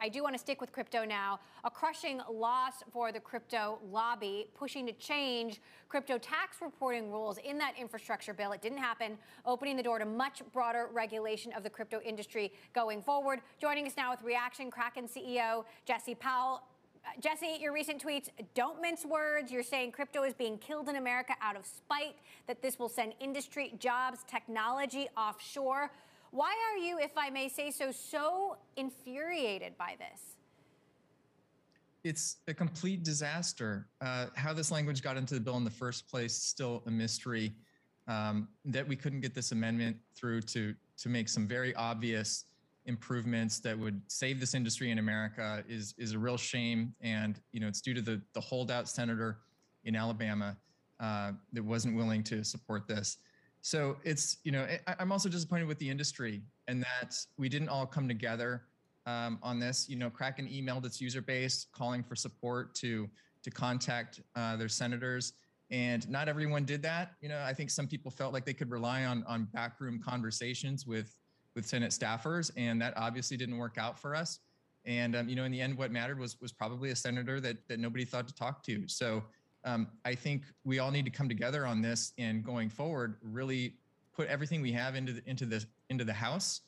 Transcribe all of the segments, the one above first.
I do want to stick with crypto now. A crushing loss for the crypto lobby, pushing to change crypto tax reporting rules in that infrastructure bill. It didn't happen, opening the door to much broader regulation of the crypto industry going forward. Joining us now with reaction, Kraken CEO Jesse Powell. Jesse, your recent tweets don't mince words. You're saying crypto is being killed in America out of spite, that this will send industry, jobs, technology offshore. Why are you, if I may say so, so infuriated by this? It's a complete disaster. How this language got into the bill in the first place is still a mystery. That we couldn't get this amendment through to make some very obvious improvements that would save this industry in America is a real shame. And it's due to the holdout senator in Alabama that wasn't willing to support this. So it's, I'm also disappointed with the industry and that we didn't all come together on this. Kraken emailed its user base calling for support to contact their senators, and not everyone did that. I think some people felt like they could rely on backroom conversations with Senate staffers, and that obviously didn't work out for us. And in the end, what mattered was probably a senator that nobody thought to talk to. So I think we all need to come together on this, and going forward, really put everything we have into the House.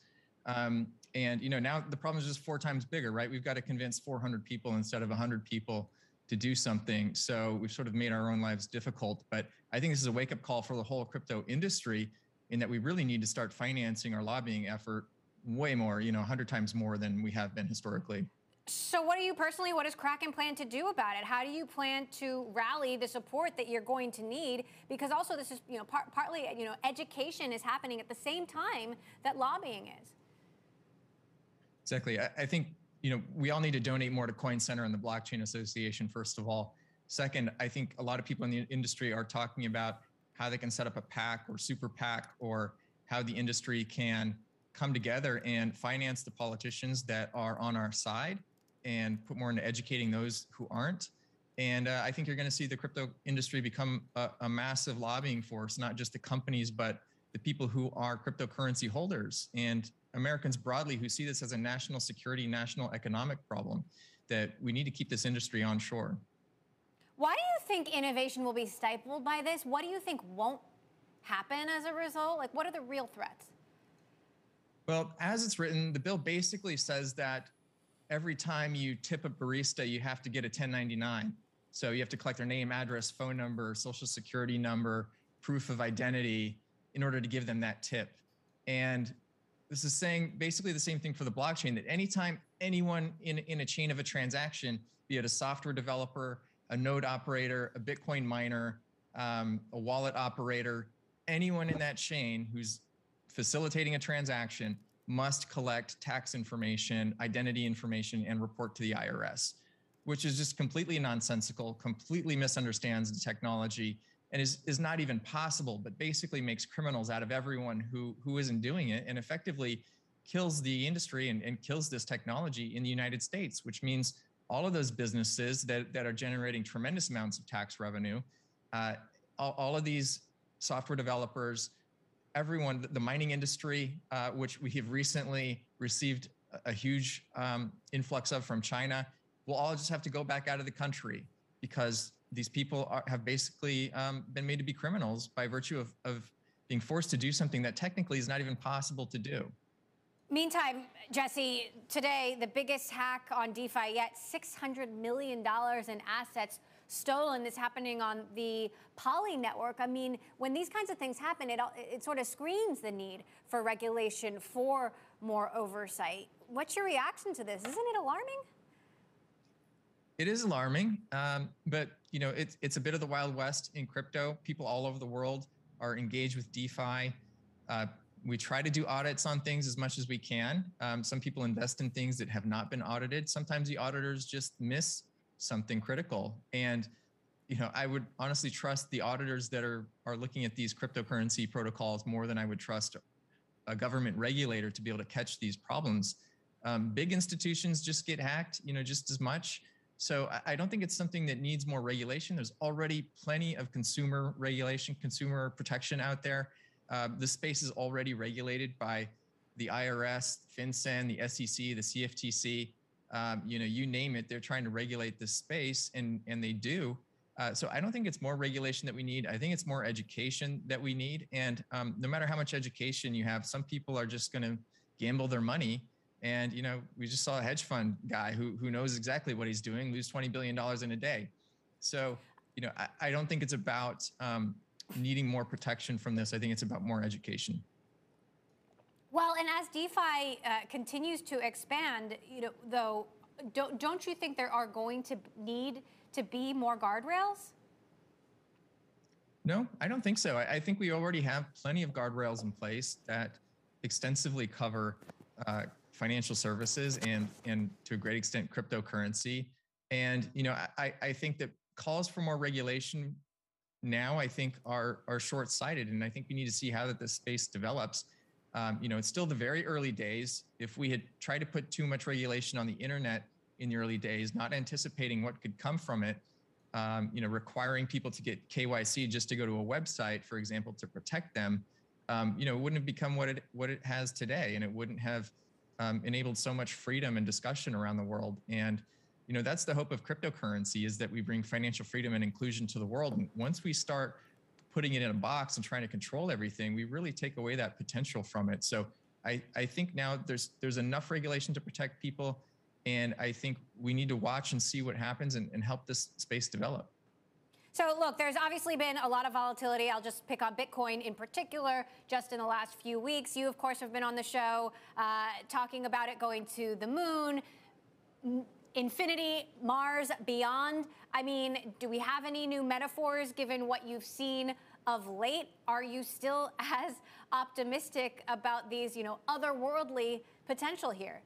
And now the problem is just 4 times bigger, right? We've got to convince 400 people instead of 100 people to do something. So we've sort of made our own lives difficult. But I think this is a wake-up call for the whole crypto industry, in that we really need to start financing our lobbying effort way more, 100 times more than we have been historically. So what does Kraken plan to do about it? How do you plan to rally the support that you're going to need? Because also this is, partly, education is happening at the same time that lobbying is. Exactly. I think, we all need to donate more to Coin Center and the Blockchain Association, first of all. Second, I think a lot of people in the industry are talking about how they can set up a PAC or super PAC, or how the industry can come together and finance the politicians that are on our side and put more into educating those who aren't. And I think you're going to see the crypto industry become a massive lobbying force, not just the companies, but the people who are cryptocurrency holders and Americans broadly who see this as a national security, national economic problem, that we need to keep this industry on shore. Why do you think innovation will be stifled by this? What do you think won't happen as a result? What are the real threats? Well, as it's written, the bill basically says that every time you tip a barista, you have to get a 1099. So you have to collect their name, address, phone number, social security number, proof of identity in order to give them that tip. And this is saying basically the same thing for the blockchain, that anytime anyone in a chain of a transaction, be it a software developer, a node operator, a Bitcoin miner, a wallet operator, anyone in that chain who's facilitating a transaction must collect tax information, identity information, and report to the IRS, which is just completely nonsensical, completely misunderstands the technology, and is not even possible, but basically makes criminals out of everyone who isn't doing it, and effectively kills the industry and kills this technology in the United States, which means all of those businesses that are generating tremendous amounts of tax revenue, all of these software developers, everyone, the mining industry, which we have recently received a huge influx of from China, will all just have to go back out of the country because these people have basically been made to be criminals by virtue of being forced to do something that technically is not even possible to do. Meantime, Jesse, today, the biggest hack on DeFi yet, $600 million in assets stolen. This happening on the Poly network. I mean, when these kinds of things happen, it sort of screams the need for regulation, for more oversight. What's your reaction to this? Isn't it alarming? It is alarming, but it's a bit of the Wild West in crypto. People all over the world are engaged with DeFi. We try to do audits on things as much as we can. Some people invest in things that have not been audited. Sometimes the auditors just miss something critical. And, I would honestly trust the auditors that are looking at these cryptocurrency protocols more than I would trust a government regulator to be able to catch these problems. Big institutions just get hacked, just as much. So I don't think it's something that needs more regulation. There's already plenty of consumer regulation, consumer protection out there. The space is already regulated by the IRS, FinCEN, the SEC, the CFTC. you name it, they're trying to regulate this space, and they do. So I don't think it's more regulation that we need. I think it's more education that we need. And no matter how much education you have, some people are just going to gamble their money. And, we just saw a hedge fund guy who knows exactly what he's doing lose $20 billion in a day. So, I don't think it's about needing more protection from this. I think it's about more education. Well, and as DeFi continues to expand, though, don't you think there are going to need to be more guardrails? No, I don't think so. I think we already have plenty of guardrails in place that extensively cover financial services and to a great extent cryptocurrency. And I think that calls for more regulation now, I think, are short-sighted, and I think we need to see how this space develops. It's still the very early days. If we had tried to put too much regulation on the internet in the early days, not anticipating what could come from it, requiring people to get KYC just to go to a website, for example, to protect them, it wouldn't have become what it has today, and it wouldn't have enabled so much freedom and discussion around the world. And that's the hope of cryptocurrency, is that we bring financial freedom and inclusion to the world. And once we start putting it in a box and trying to control everything, we really take away that potential from it. So I think now there's enough regulation to protect people, and I think we need to watch and see what happens and help this space develop. So look, there's obviously been a lot of volatility. I'll just pick on Bitcoin in particular just in the last few weeks. You, of course, have been on the show talking about it going to the moon, infinity, Mars, beyond. I mean, do we have any new metaphors given what you've seen of late? Are you still as optimistic about these, otherworldly potential here?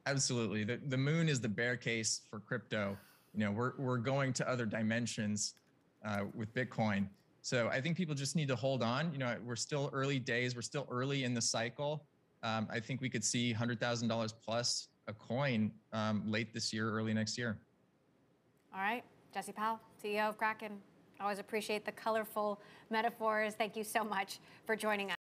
Absolutely. The moon is the bear case for crypto. We're going to other dimensions with Bitcoin. So I think people just need to hold on. We're still early days. We're still early in the cycle. I think we could see $100,000 plus a coin late this year, early next year. All right. Jesse Powell, CEO of Kraken. Always appreciate the colorful metaphors. Thank you so much for joining us.